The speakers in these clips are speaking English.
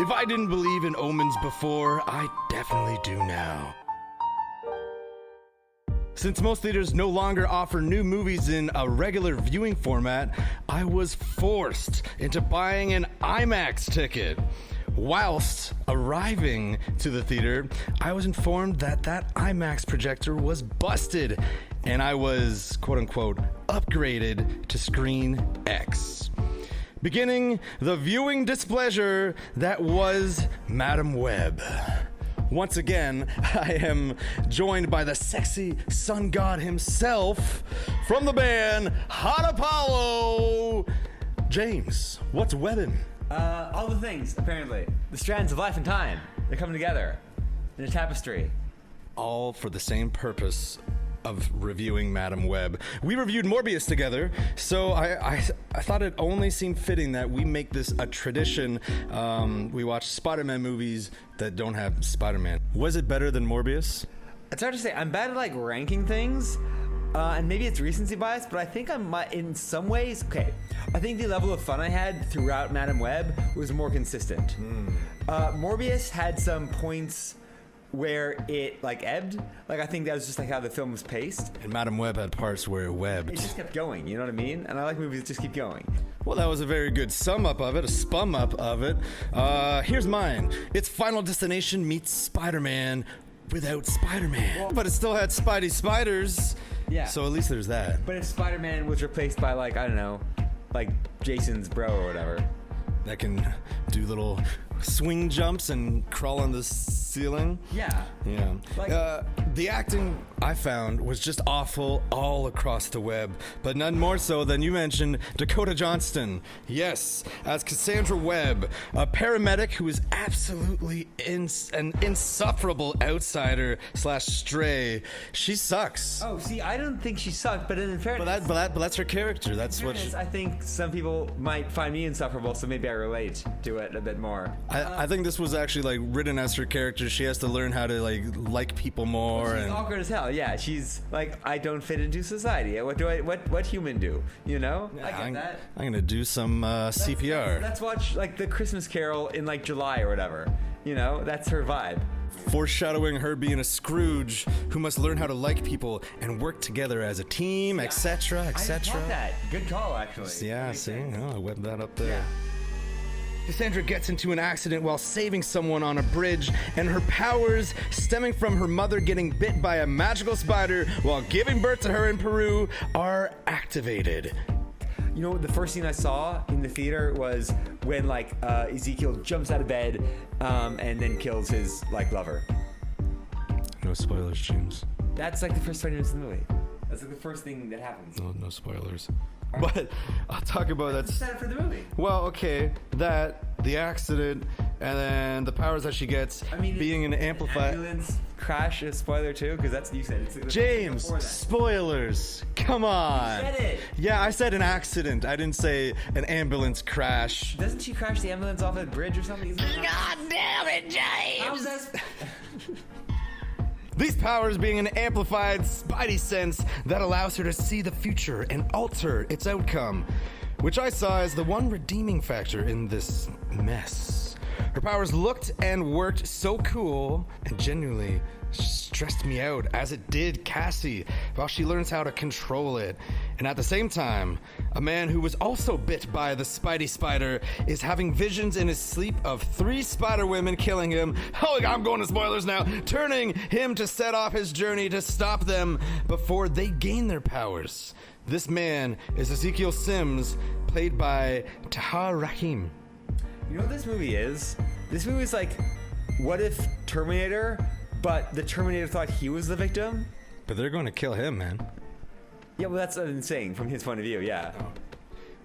If I didn't believe in omens before, I definitely do now. Since most theaters no longer offer new movies in a regular viewing format, I was forced into buying an IMAX ticket. Whilst arriving to the theater, I was informed that that IMAX projector was busted, and I was, quote-unquote, upgraded to Screen X. Beginning the viewing displeasure that was Madam Web. Once again, I am joined by the sexy sun god himself from the band hotapollo, Jaymes. What's webbing? All the things, apparently. The strands of life and time. They're coming together in a tapestry. All for the same purpose of reviewing Madam Web. We reviewed Morbius together, so I thought it only seemed fitting that we make this a tradition. We watch Spider-Man movies that don't have Spider-Man. Was it better than Morbius? It's hard to say. I'm bad at like ranking things, and maybe it's recency bias, but I think I'm in some ways, okay. I think the level of fun I had throughout Madam Web was more consistent. Morbius had some points where it like ebbed. Like I think that was just like how the film was paced. And Madam Web had parts where it webbed. It just kept going, you know what I mean? And I like movies that just keep going. Well, that was a very good sum up of it, a spum up of it. Here's mine. It's Final Destination meets Spider-Man without Spider-Man. Well, but it still had Spidey Spiders. Yeah. So at least there's that. But if Spider-Man was replaced by like, I don't know, like Jason's bro or whatever. That can do little swing jumps and crawl on the ceiling. Yeah. Yeah. Like, the acting I found was just awful all across the web, but none more so than you mentioned Dakota Johnston. Yes, as Cassandra Webb, a paramedic who is absolutely an insufferable outsider / stray. She sucks. oh, see, I don't think she sucked, but in fairness, But that's her character. That's what. I think some people might find me insufferable, so maybe I relate to it a bit more. I think this was actually like written as her character. She has to learn how to like people more. She's and awkward as hell. Yeah, she's like, I don't fit into society. What human do? You know? Yeah, I get that. I'm gonna do some CPR. Let's watch like the Christmas Carol in like July or whatever. You know, that's her vibe. Foreshadowing her being a Scrooge who must learn how to like people and work together as a team, etc., I etc. love that. Good call, actually. Yeah, see, I webbed that up there. Yeah. Cassandra gets into an accident while saving someone on a bridge, and her powers, stemming from her mother getting bit by a magical spider while giving birth to her in Peru, are activated. You know, the first scene I saw in the theater was when like Ezekiel jumps out of bed and then kills his like lover. No spoilers, James. That's like the first 20 minutes of the movie. That's like the first thing that happens. No spoilers. But I'll talk about that. Set up for the movie. Well, okay, the accident, and then the powers that she gets, being an amplified. Ambulance crash is a spoiler too, because that's what you said. It's like James, spoilers. Come on. You said it. Yeah, I said an accident. I didn't say an ambulance crash. Doesn't she crash the ambulance off a bridge or something? God damn it, James! How's that? These powers being an amplified spidey sense that allows her to see the future and alter its outcome, which I saw as the one redeeming factor in this mess. Her powers looked and worked so cool and genuinely stressed me out, as it did Cassie, while she learns how to control it. And at the same time, a man who was also bit by the Spidey Spider is having visions in his sleep of 3 spider women killing him. Oh, I'm going to spoilers now. Turning him to set off his journey to stop them before they gain their powers. This man is Ezekiel Sims, played by Tahar Rahim. You know what this movie is? This movie is like, what if Terminator, but the Terminator thought he was the victim? But they're going to kill him, man. Yeah, well, that's what I'm saying from his point of view, yeah.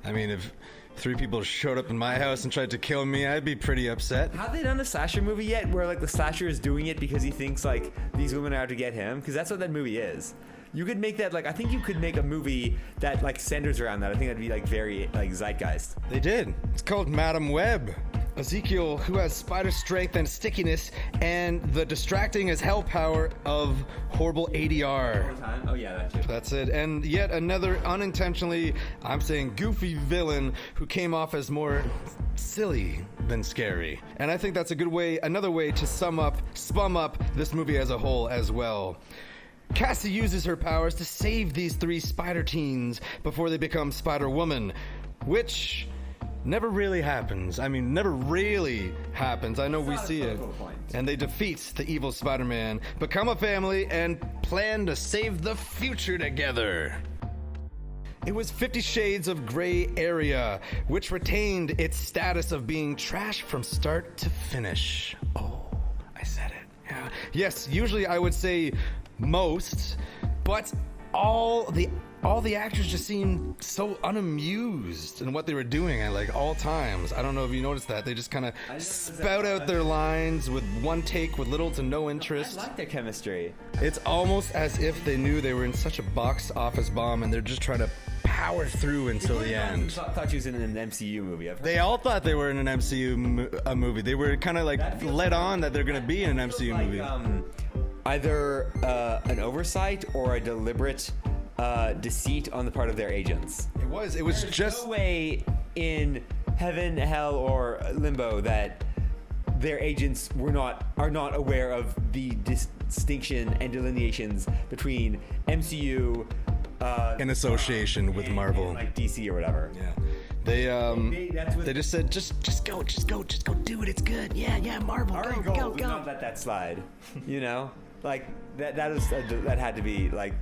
I mean, if 3 people showed up in my house and tried to kill me, I'd be pretty upset. Have they done a slasher movie yet where like the slasher is doing it because he thinks like these women are out to get him? Because that's what that movie is. You could make that like, I think you could make a movie that like centers around that. I think that'd be like very like zeitgeist. They did. It's called Madam Web. Ezekiel, who has spider strength and stickiness, and the distracting as hell power of horrible ADR. Oh yeah, that too. That's it. And yet another unintentionally, I'm saying, goofy villain who came off as more silly than scary. And I think that's a good way, another way to spum up this movie as a whole as well. Cassie uses her powers to save these 3 spider teens before they become Spider-Woman, which never really happens. I mean, never really happens. I know we see it. And they defeat the evil Spider-Man, become a family, and plan to save the future together. It was 50 Shades of Grey area, which retained its status of being trash from start to finish. Oh, I said it. Yeah. Yes, usually I would say most, but all the actors just seemed so unamused in what they were doing at like all times. I don't know if you noticed that. They just kind of spout out their lines with one take with little to no interest. I like their chemistry. It's almost as if they knew they were in such a box office bomb and they're just trying to power through until the end. Thought she was in an MCU movie. They all thought they were in an MCU movie. They were kind of like led on that they're going to be in an MCU movie. Either an oversight or a deliberate deceit on the part of their agents. It was just no way in heaven, hell, or limbo that their agents are not aware of the distinction and delineations between MCU in association with Marvel, and like DC or whatever. Yeah. They just said just go do it. It's good. Yeah, Marvel. Go. We don't let that slide. You know, like that had to be like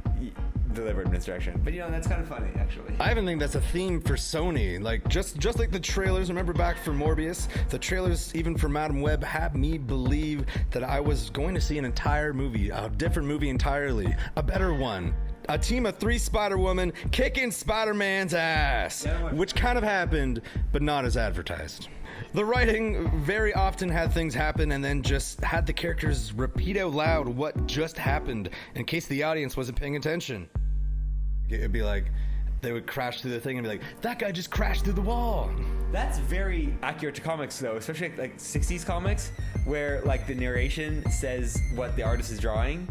deliberate misdirection. But you know, that's kind of funny actually. I even think that's a theme for Sony. Like just like the trailers. Remember back for Morbius, the trailers even for Madam Web had me believe that I was going to see an entire movie, a different movie entirely, a better one. A team of 3 Spider-Woman kicking Spider-Man's ass, which kind of happened, but not as advertised. The writing very often had things happen and then just had the characters repeat out loud what just happened in case the audience wasn't paying attention. It'd be like, they would crash through the thing and be like, that guy just crashed through the wall. That's very accurate to comics though, especially like 60s comics where like the narration says what the artist is drawing.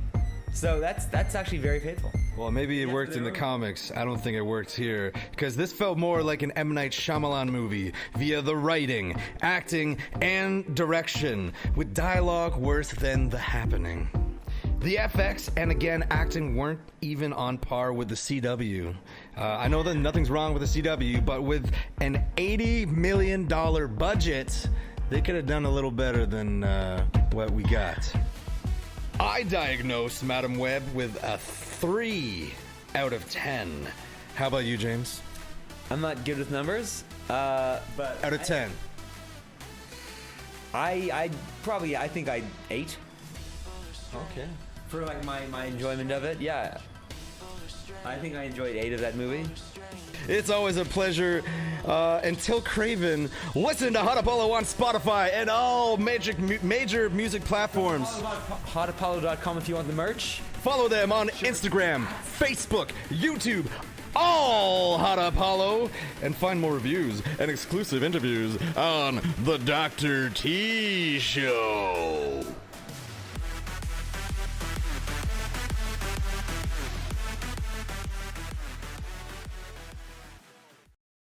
So that's actually very faithful. Well, maybe it worked in the comics. I don't think it worked here, because this felt more like an M. Night Shyamalan movie via the writing, acting, and direction, with dialogue worse than the happening. The FX and again acting weren't even on par with the CW. I know that nothing's wrong with the CW, but with an $80 million budget, they could have done a little better than what we got. I diagnosed Madam Web with a 3 out of 10. How about you, Jaymes? I'm not good with numbers, but out of 10. I think I 8. Okay. For like my enjoyment of it, yeah. I think I enjoyed 8 of that movie. It's always a pleasure. Until Craven, listen to Hotapollo on Spotify and all major music platforms. Hotapollo.com if you want the merch. Follow them on Instagram, Facebook, YouTube, all Hotapollo, and find more reviews and exclusive interviews on the Dr. T Show.